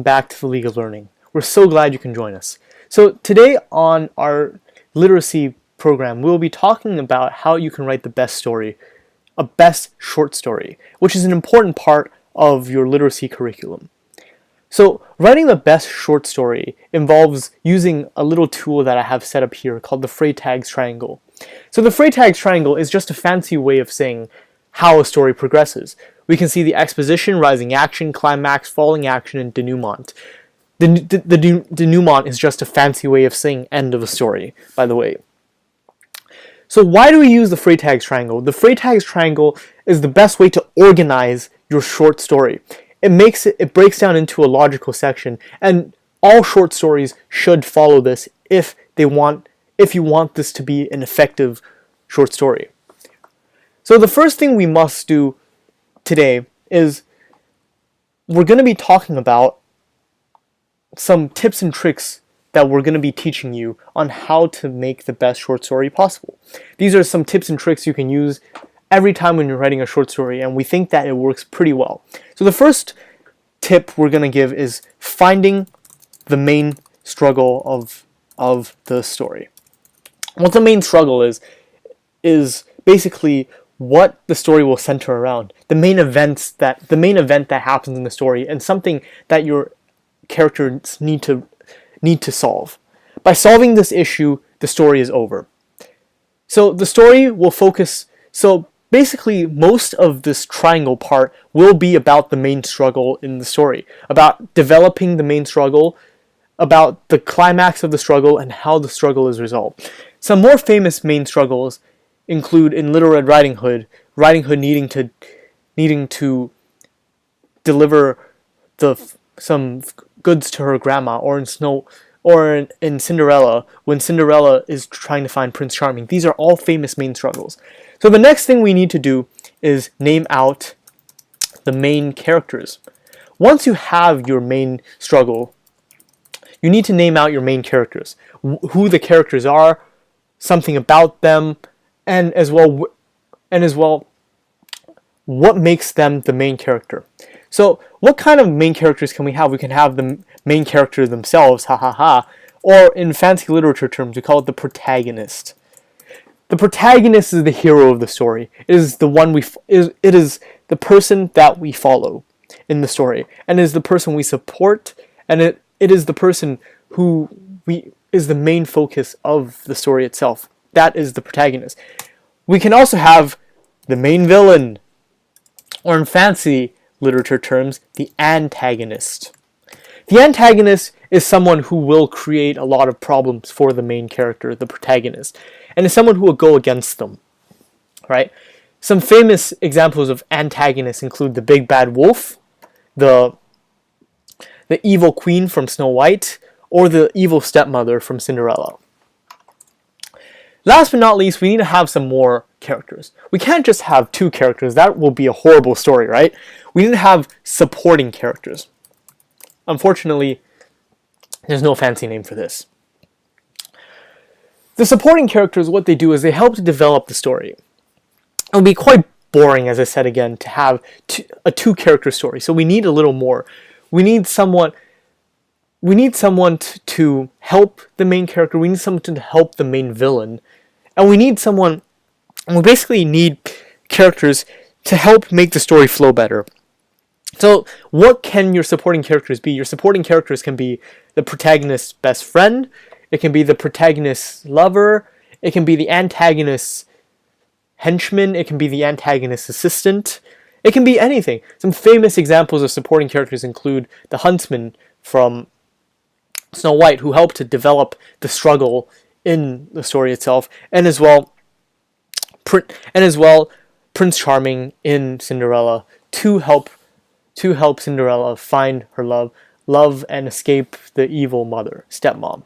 back to the League of Learning. We're so glad you can join us. So today on our literacy program, we'll be talking about how you can write the best story, a best short story, which is an important part of your literacy curriculum. So writing the best short story involves using a little tool that I have set up here called the Freytag's triangle. So the Freytag's triangle is just a fancy way of saying how a story progresses. We can see the exposition, rising action, climax, falling action, and denouement. The denouement is just a fancy way of saying end of a story, by the way. So why do we use the Freytag's triangle? The Freytag's triangle is the best way to organize your short story. It breaks down into a logical section, and all short stories should follow this if you want this to be an effective short story. So the first thing we must do today is we're going to be talking about some tips and tricks that we're going to be teaching you on how to make the best short story possible. These are some tips and tricks you can use every time when you're writing a short story, and we think that it works pretty well. So the first tip we're going to give is finding the main struggle of the story. What the main struggle is basically what the story will center around, the main event that happens in the story, and something that your characters need to solve. By solving this issue, the story is over. So the story will focus. So basically, most of this triangle part will be about the main struggle in the story, about developing the main struggle, about the climax of the struggle, and how the struggle is resolved. Some more famous main struggles include in Little Red Riding Hood needing to deliver some goods to her grandma, or in Cinderella when Cinderella is trying to find Prince Charming. These are all famous main struggles. So the next thing we need to do is name out the main characters. Once you have your main struggle, you need to name out your main characters, who the characters are, something about them, and as well what makes them the main character. So what kind of main characters can we have? We can have the main character themselves, or in fancy literature terms, we call it the protagonist. The protagonist is the hero of the story. It is the person that we follow in the story, and it is the person we support, and it is the person who is the main focus of the story itself. That is the protagonist. We can also have the main villain, or in fancy literature terms, the antagonist. The antagonist is someone who will create a lot of problems for the main character, the protagonist, and is someone who will go against them, right? Some famous examples of antagonists include the big bad wolf, the evil queen from Snow White, or the evil stepmother from Cinderella. Last but not least, we need to have some more characters. We can't just have two characters. That will be a horrible story, right? We need to have supporting characters. Unfortunately, there's no fancy name for this. The supporting characters, what they do is they help to develop the story. It would be quite boring, as I said again, to have a two-character story. So we need a little more. We need someone to help the main character. We need someone to help the main villain. And we basically need characters to help make the story flow better. So what can your supporting characters be? Your supporting characters can be the protagonist's best friend. It can be the protagonist's lover. It can be the antagonist's henchman. It can be the antagonist's assistant. It can be anything. Some famous examples of supporting characters include the huntsman from Snow White, who helped to develop the struggle in the story itself, and as well Prince Charming in Cinderella to help Cinderella find her love and escape the evil stepmom.